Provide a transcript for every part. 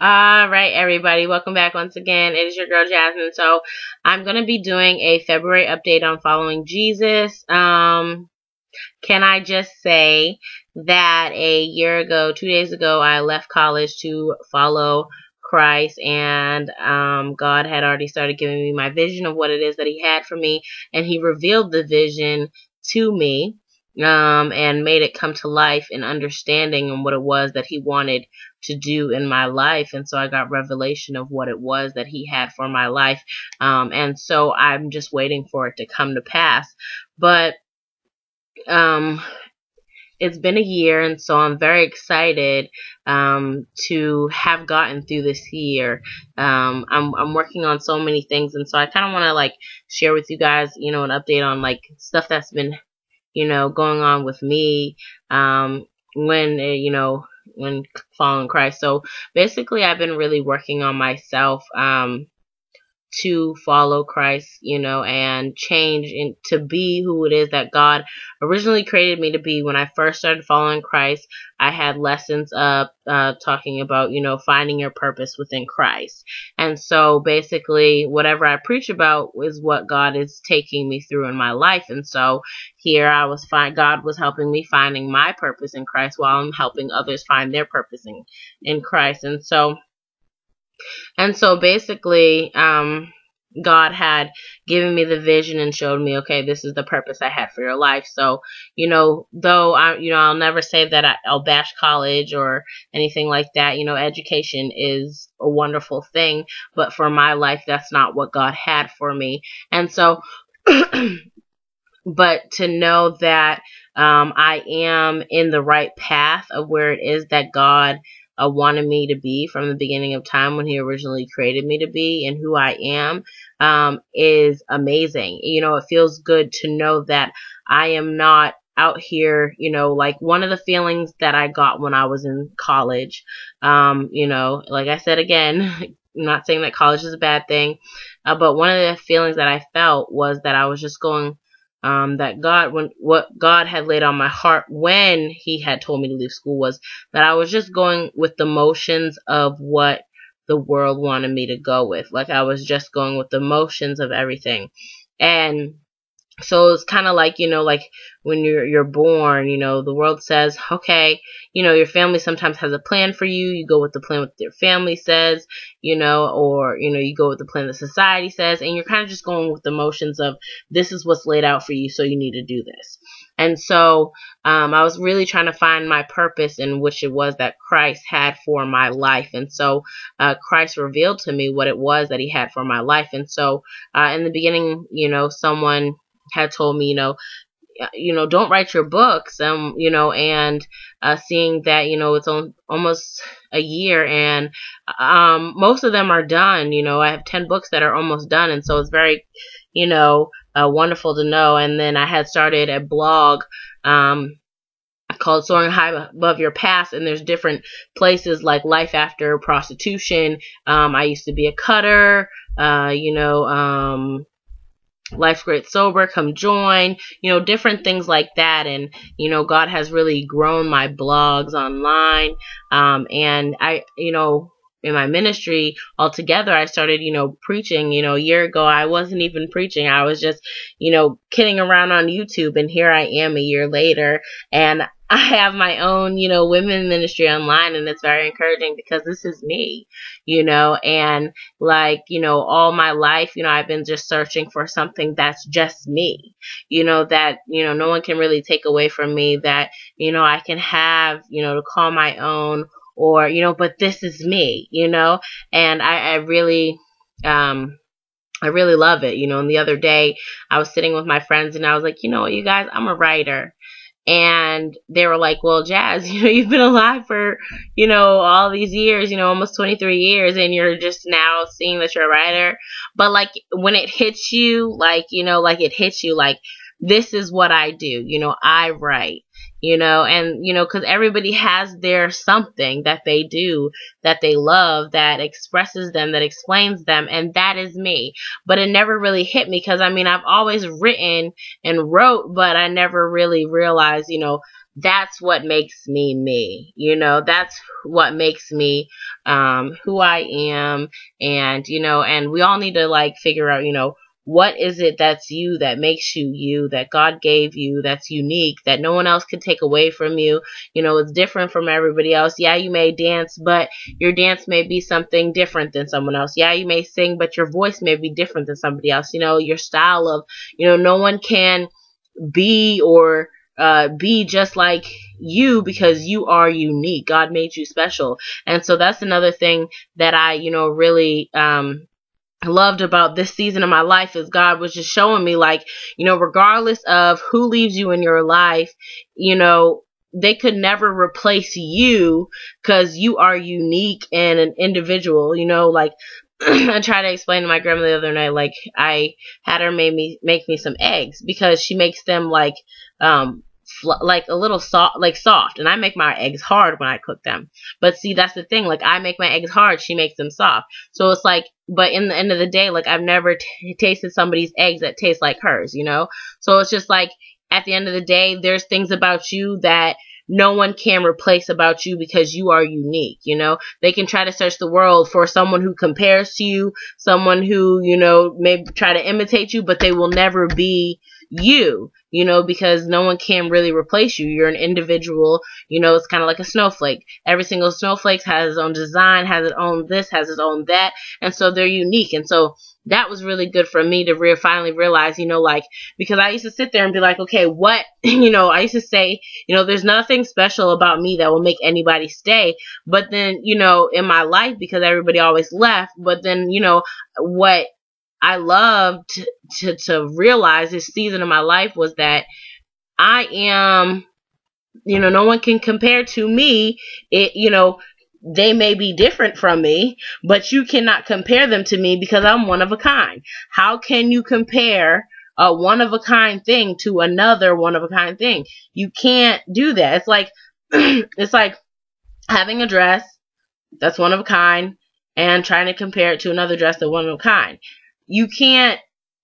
All right, everybody, welcome back once again. It is your girl Jasmine. So I'm gonna be doing a February update on following Jesus. Can I just say that a year ago, 2 days ago, I left college to follow Christ, and God had already started giving me my vision of what it is that He had for me, and He revealed the vision to me. And made it come to life in understanding and what it was that He wanted to do in my life. And so I got revelation of what it was that He had for my life. And so I'm just waiting for it to come to pass. But um, it's been a year, and so I'm very excited to have gotten through this year. I'm working on so many things, and so I kind of want to share with you guys, an update on stuff that's been going on with me, when following Christ. So basically, I've been really working on myself, to follow Christ, and change to be who it is that God originally created me to be. When I first started following Christ, I had lessons talking about, finding your purpose within Christ. And so basically, whatever I preach about is what God is taking me through in my life. And so here God was helping me finding my purpose in Christ while I'm helping others find their purpose in Christ. And so basically, God had given me the vision and showed me, okay, this is the purpose I had for your life. So, though I'll never say that I'll bash college or anything like that. Education is a wonderful thing, but for my life, that's not what God had for me. And so, but to know that I am in the right path of where it is that God wanted me to be from the beginning of time when He originally created me to be, and who I am, is amazing. It feels good to know that I am not out here, one of the feelings that I got when I was in college, like I said again, I'm not saying that college is a bad thing, but one of the feelings that I felt was that I was just going, what God had laid on my heart when He had told me to leave school was that I was just going with the motions of what the world wanted me to go with. I was just going with the motions of everything. And so it's kind of like when you're born, the world says, okay, your family sometimes has a plan for you. You go with the plan what your family says, or, you go with the plan that society says, and you're kind of just going with the motions of this is what's laid out for you, so you need to do this. And so I was really trying to find my purpose in which it was that Christ had for my life. And so Christ revealed to me what it was that He had for my life. And so in the beginning, someone had told me, don't write your books, and seeing that, it's almost a year, and most of them are done. I have 10 books that are almost done, and so it's very, wonderful to know. And then I had started a blog, called Soaring High Above Your Past, and there's different places like Life After Prostitution. I used to be a cutter, Life's Great Sober, come join, different things like that. And, God has really grown my blogs online. And I, in my ministry altogether, I started, preaching, a year ago. I wasn't even preaching. I was just, kidding around on YouTube. And here I am a year later, and I have my own, women ministry online, and it's very encouraging because this is me, and all my life, I've been just searching for something that's just me, that, no one can really take away from me, that, I can have, to call my own, or, but this is me, and I really, I really love it, and the other day I was sitting with my friends, and I was like, you guys, I'm a writer. And they were like, well, Jazz, you've been alive for, all these years, almost 23 years, and you're just now seeing that you're a writer. But when it hits you, it hits you this is what I do, I write, and, because everybody has their something that they do, that they love, that expresses them, that explains them, and that is me. But it never really hit me because, I've always written and wrote, but I never really realized, that's what makes me me. That's what makes me who I am. And and we all need to like figure out, what is it that's you, that makes you you, that God gave you, that's unique, that no one else can take away from you. It's different from everybody else. Yeah, you may dance, but your dance may be something different than someone else. Yeah, you may sing, but your voice may be different than somebody else. Your style of, no one can be or be just like you, because you are unique. God made you special. And so that's another thing that I, really loved about this season of my life, is God was just showing me, like, regardless of who leaves you in your life, they could never replace you, because you are unique and an individual. Like, I tried to explain to my grandma the other night, like, I had her make me some eggs, because she makes them like like a little soft, and I make my eggs hard when I cook them. But see, that's the thing, like, I make my eggs hard, she makes them soft. So it's like, but in the end of the day, like, I've never tasted somebody's eggs that taste like hers, So it's just like, at the end of the day, there's things about you that no one can replace about you, because you are unique. They can try to search the world for someone who compares to you, someone who, may try to imitate you, but they will never be you, because no one can really replace you. You're an individual. It's kind of like a snowflake. Every single snowflake has its own design, has its own this, has its own that, and so they're unique. And so that was really good for me to finally realize, like, because I used to sit there and be like, okay, what, I used to say, there's nothing special about me that will make anybody stay. But then, in my life, because everybody always left, but then, what I loved to realize this season of my life was that I am, no one can compare to me. They may be different from me, but you cannot compare them to me, because I'm one of a kind. How can you compare a one of a kind thing to another one of a kind thing? You can't do that. It's like, it's like having a dress that's one of a kind and trying to compare it to another dress that's one of a kind. You can't,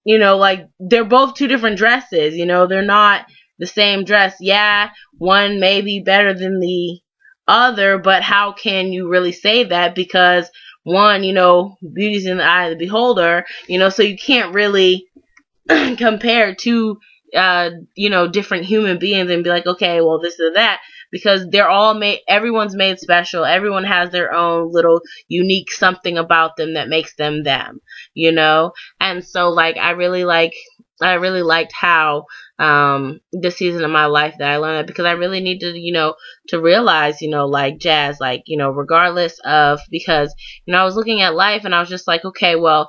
like, they're both two different dresses, they're not the same dress. Yeah, one may be better than the other, but how can you really say that? Because one, beauty's in the eye of the beholder, so you can't really compare two, different human beings and be like, okay, well, this is that, because they're all made, everyone's made special. Everyone has their own little unique something about them that makes them them, and so, like, I really liked how this season of my life that I learned that, because I really need to, to realize, like, Jazz, like, regardless of, because, I was looking at life and I was just like, okay, well,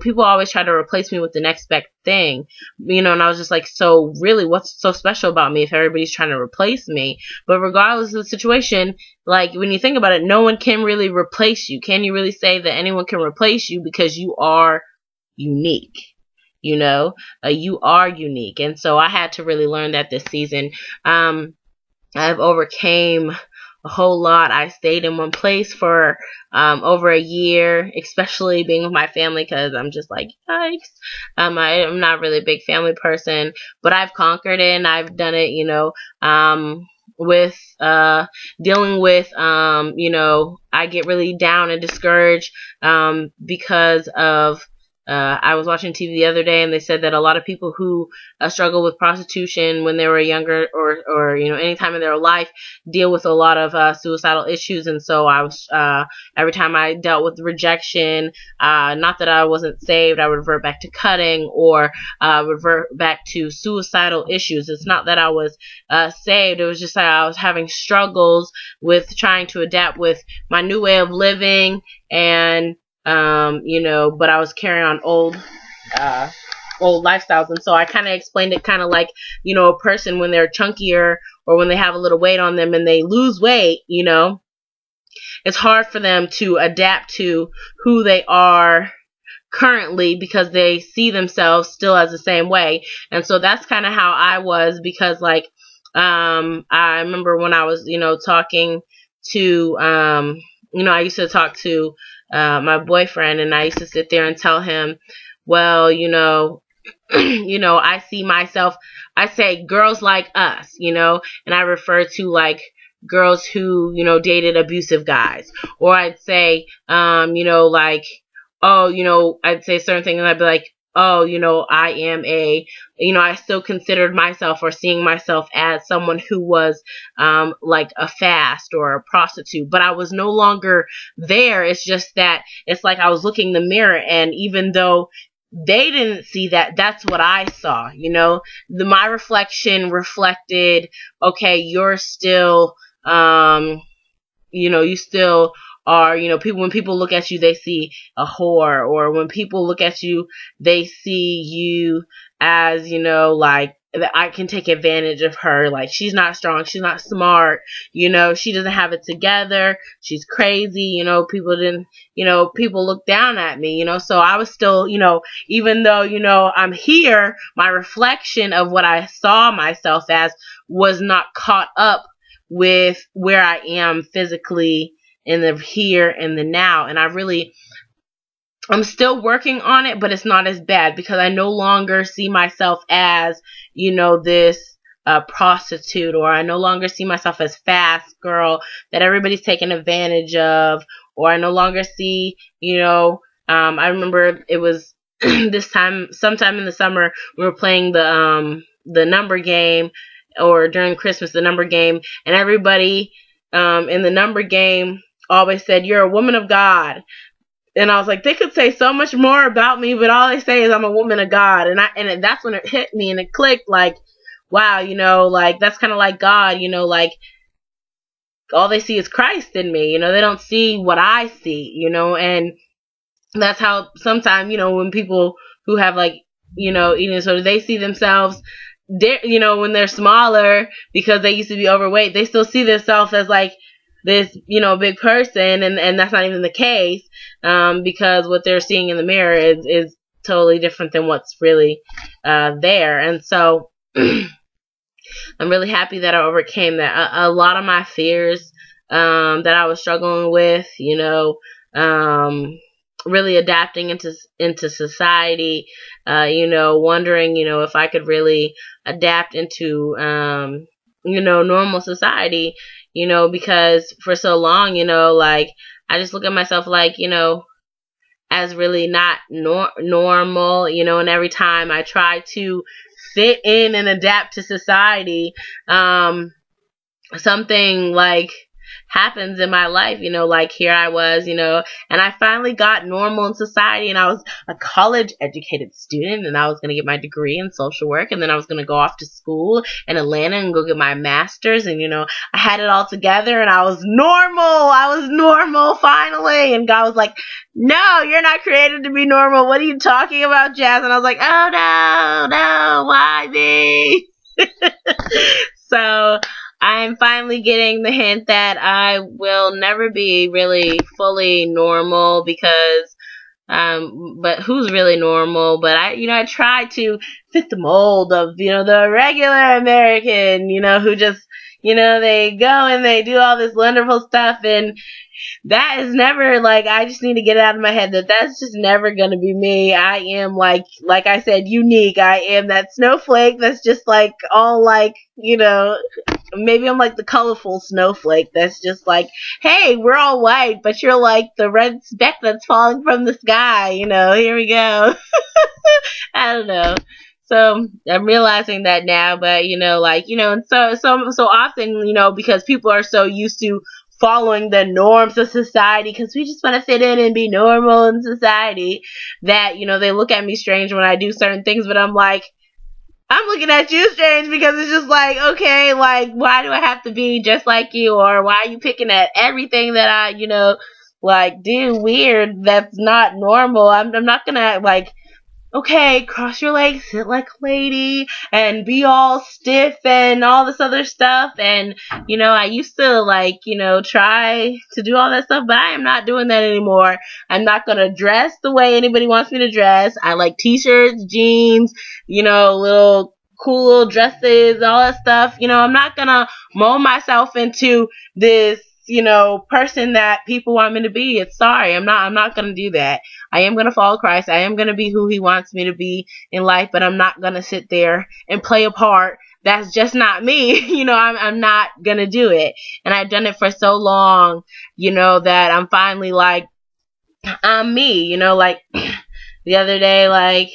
people always try to replace me with the next best thing, and I was just like, so really, what's so special about me if everybody's trying to replace me? But regardless of the situation, like, when you think about it, no one can really replace you. Can you really say that anyone can replace you? Because you are unique. You are unique. And so I had to really learn that this season. I've overcame a whole lot. I stayed in one place for over a year, especially being with my family, because I'm just like, yikes. I'm not really a big family person, but I've conquered it, and I've done it, with dealing with, I get really down and discouraged because of I was watching TV the other day, and they said that a lot of people who struggle with prostitution when they were younger, or any time in their life, deal with a lot of suicidal issues. And so I was every time I dealt with rejection, not that I wasn't saved, I would revert back to cutting, or revert back to suicidal issues. It's not that I was saved. It was just that I was having struggles with trying to adapt with my new way of living, and but I was carrying on old lifestyles. And so I kind of explained it kind of like, a person when they're chunkier, or when they have a little weight on them and they lose weight, it's hard for them to adapt to who they are currently, because they see themselves still as the same way. And so that's kind of how I was, because like, I remember when I was, talking to, I used to talk to my boyfriend, and I used to sit there and tell him, well, I see myself, I say girls like us, and I refer to like girls who, dated abusive guys. Or I'd say, like, oh, I'd say certain things and I'd be like, oh, I am I still considered myself or seeing myself as someone who was, like a fast or a prostitute, but I was no longer there. It's just that it's like I was looking in the mirror, and even though they didn't see that, that's what I saw. My reflection reflected, okay, you're still, you still are, people, when people look at you, they see a whore, or when people look at you, they see you as, like, that I can take advantage of her. Like, she's not strong, she's not smart, she doesn't have it together, she's crazy, people look down at me, so I was still, even though, I'm here, my reflection of what I saw myself as was not caught up with where I am physically in the here and the now. And I'm still working on it, but it's not as bad because I no longer see myself as, this prostitute, or I no longer see myself as fast girl that everybody's taking advantage of, or I no longer see, I remember it was sometime in the summer, we were playing the number game, or during Christmas, the number game, and everybody in the number game always said, "You're a woman of God." And I was like, they could say so much more about me, but all they say is I'm a woman of God. And that's when it hit me and it clicked, like, wow, like, that's kind of like God, like, all they see is Christ in me, they don't see what I see, and that's how sometimes, when people who have, like, eating disorder, they see themselves, when they're smaller because they used to be overweight, they still see themselves as like this, big person, and that's not even the case, because what they're seeing in the mirror is totally different than what's really there. And so I'm really happy that I overcame that. A lot of my fears that I was struggling with, really adapting into society, wondering, if I could really adapt into, normal society, because for so long, like, I just look at myself like, as really not normal, and every time I try to fit in and adapt to society, something like happens in my life, like here I was, and I finally got normal in society, and I was a college educated student, and I was going to get my degree in social work, and then I was going to go off to school in Atlanta and go get my master's, and I had it all together, and I was normal finally, and God was like, no, you're not created to be normal, what are you talking about, Jazz? And I was like, oh no, why me? So I'm finally getting the hint that I will never be really fully normal, because, but who's really normal? But I try to fit the mold of, the regular American, who just, they go and they do all this wonderful stuff, and that is never, like, I just need to get it out of my head that that's just never going to be me. I am, like I said, unique. I am that snowflake that's just, like, all, like, maybe I'm like the colorful snowflake that's just like, hey, we're all white, but you're like the red speck that's falling from the sky, here we go. I don't know. So I'm realizing that now, but and so often, because people are so used to following the norms of society, because we just want to fit in and be normal in society, that, they look at me strange when I do certain things, but I'm like, I'm looking at you strange, because it's just like, okay, like, why do I have to be just like you? Or why are you picking at everything that I, like, do weird that's not normal? I'm not gonna, like, okay, cross your legs, sit like a lady, and be all stiff and all this other stuff. And, I used to, like, try to do all that stuff, but I am not doing that anymore. I'm not going to dress the way anybody wants me to dress. I like t-shirts, jeans, little cool little dresses, all that stuff. I'm not going to mold myself into this, person that people want me to be. It's sorry. I'm not going to do that. I am going to follow Christ. I am going to be who he wants me to be in life, but I'm not going to sit there and play a part. That's just not me. I'm not going to do it. And I've done it for so long, that I'm finally like, I'm me, like the other day, like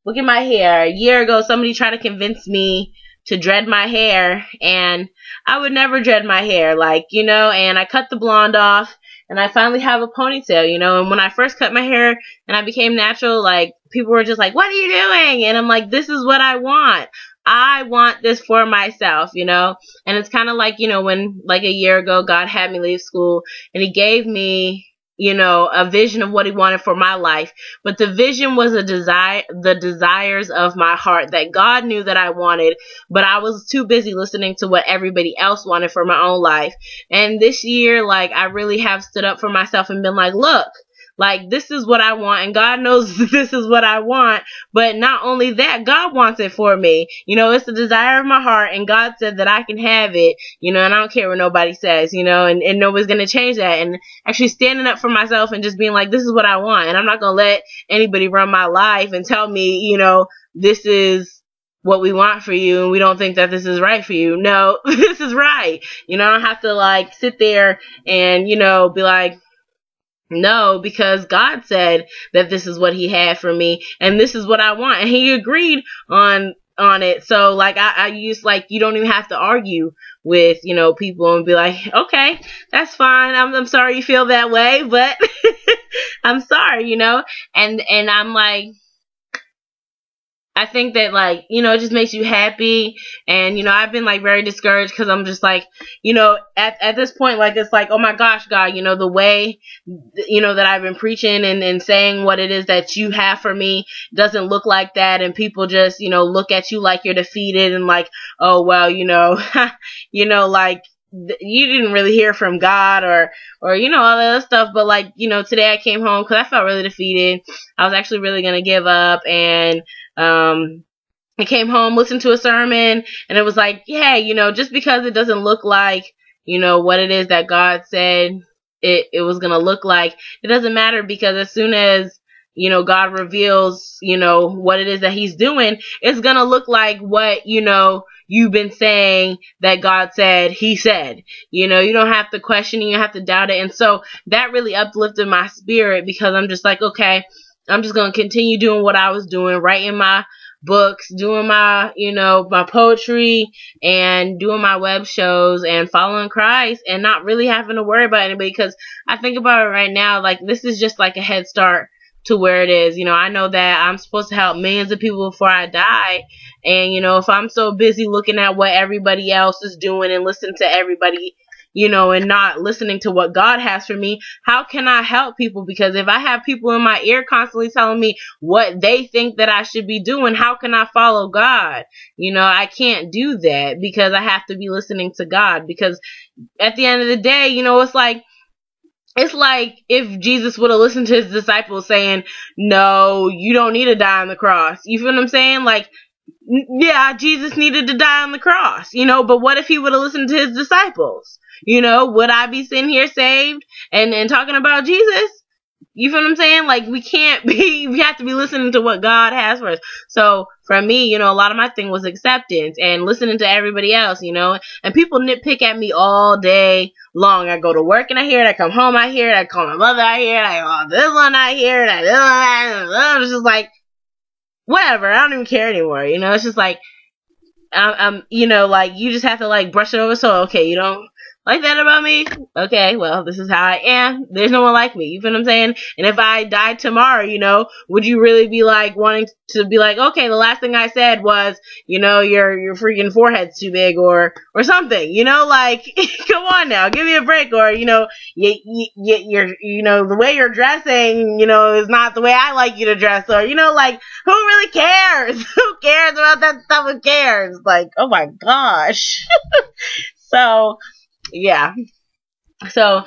look at my hair. A year ago, somebody tried to convince me to dread my hair, and I would never dread my hair, and I cut the blonde off, and I finally have a ponytail, and when I first cut my hair and I became natural, like, people were just like, what are you doing? And I'm like, this is what I want. I want this for myself, and it's kind of like, when, like, a year ago, God had me leave school, and he gave me, a vision of what he wanted for my life. But the vision was the desires of my heart that God knew that I wanted, but I was too busy listening to what everybody else wanted for my own life. And this year, like, I really have stood up for myself and been like, look, like, this is what I want, and God knows this is what I want, but not only that, God wants it for me. It's the desire of my heart, and God said that I can have it, and I don't care what nobody says, and nobody's going to change that. And actually standing up for myself and just being like, this is what I want, and I'm not going to let anybody run my life and tell me, this is what we want for you, and we don't think that this is right for you. No, this is right. I don't have to, like, sit there and, be like, no, because God said that this is what he had for me, and this is what I want, and he agreed on it. So, like, I use, like, you don't even have to argue with, people and be like, okay, that's fine. I'm sorry you feel that way, but I'm sorry, and I'm like, I think that, like, it just makes you happy. And, I've been, like, very discouraged because I'm just like, at this point, like, it's like, oh my gosh, God, the way, that I've been preaching and saying what it is that you have for me doesn't look like that. And people just, look at you like you're defeated and like, oh, well, like, you didn't really hear from God or all that other stuff. But, like, today I came home because I felt really defeated. I was actually really going to give up, and I came home, listened to a sermon, and it was like, yeah, just because it doesn't look like, what it is that God said it was going to look like, it doesn't matter, because as soon as, God reveals, what it is that he's doing, it's going to look like what, you've been saying that God said he said. You don't have to question it, you don't have to doubt it. And so that really uplifted my spirit, because I'm just like, okay, I'm just going to continue doing what I was doing, writing my books, doing my, my poetry, and doing my web shows, and following Christ, and not really having to worry about anybody. Because I think about it right now, like, this is just like a head start to where it is. I know that I'm supposed to help millions of people before I die. And, if I'm so busy looking at what everybody else is doing and listening to everybody, and not listening to what God has for me, how can I help people? Because if I have people in my ear constantly telling me what they think that I should be doing, how can I follow God? I can't do that, because I have to be listening to God. Because at the end of the day, it's like if Jesus would have listened to his disciples saying, no, you don't need to die on the cross. You feel what I'm saying? Like, yeah, Jesus needed to die on the cross, but what if he would have listened to his disciples? Would I be sitting here saved and talking about Jesus? You feel what I'm saying? Like, we have to be listening to what God has for us. So for me, a lot of my thing was acceptance and listening to everybody else, and people nitpick at me all day long. I go to work and I hear it. I come home, I hear it. I call my mother, I hear it. This one, I hear it. It's just like, whatever. I don't even care anymore. It's just like, like, you just have to, like, brush it over. So, okay, you don't like that about me? Okay, well, this is how I am. There's no one like me. You feel what I'm saying? And if I died tomorrow, would you really be, like, wanting to be like, okay, the last thing I said was, your freaking forehead's too big, or something, like, come on now, give me a break, or, you're, the way you're dressing, is not the way I like you to dress, or, like, who really cares? Who cares about that stuff? Who cares? Like, oh my gosh. So, yeah. So,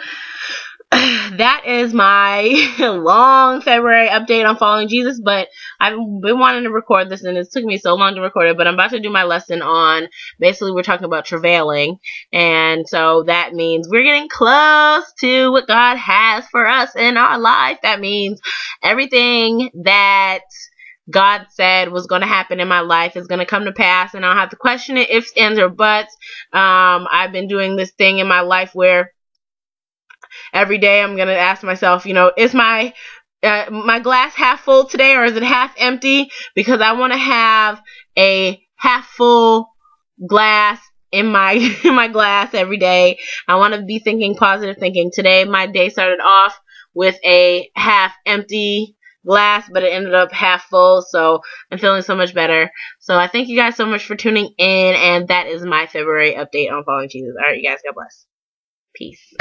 that is my long February update on following Jesus, but I've been wanting to record this and it took me so long to record it, but I'm about to do my lesson on, basically we're talking about travailing, and so that means we're getting close to what God has for us in our life. That means everything that God said was going to happen in my life is going to come to pass, and I don't have to question it, ifs, ands, or buts. I've been doing this thing in my life where every day I'm going to ask myself, is my glass half full today, or is it half empty? Because I want to have a half full glass in my in my glass every day. I want to be thinking positive thinking. Today my day started off with a half empty glass, but it ended up half full, so I'm feeling so much better. So I thank you guys so much for tuning in, and that is my February update on following Jesus. Alright, you guys, God bless. Peace.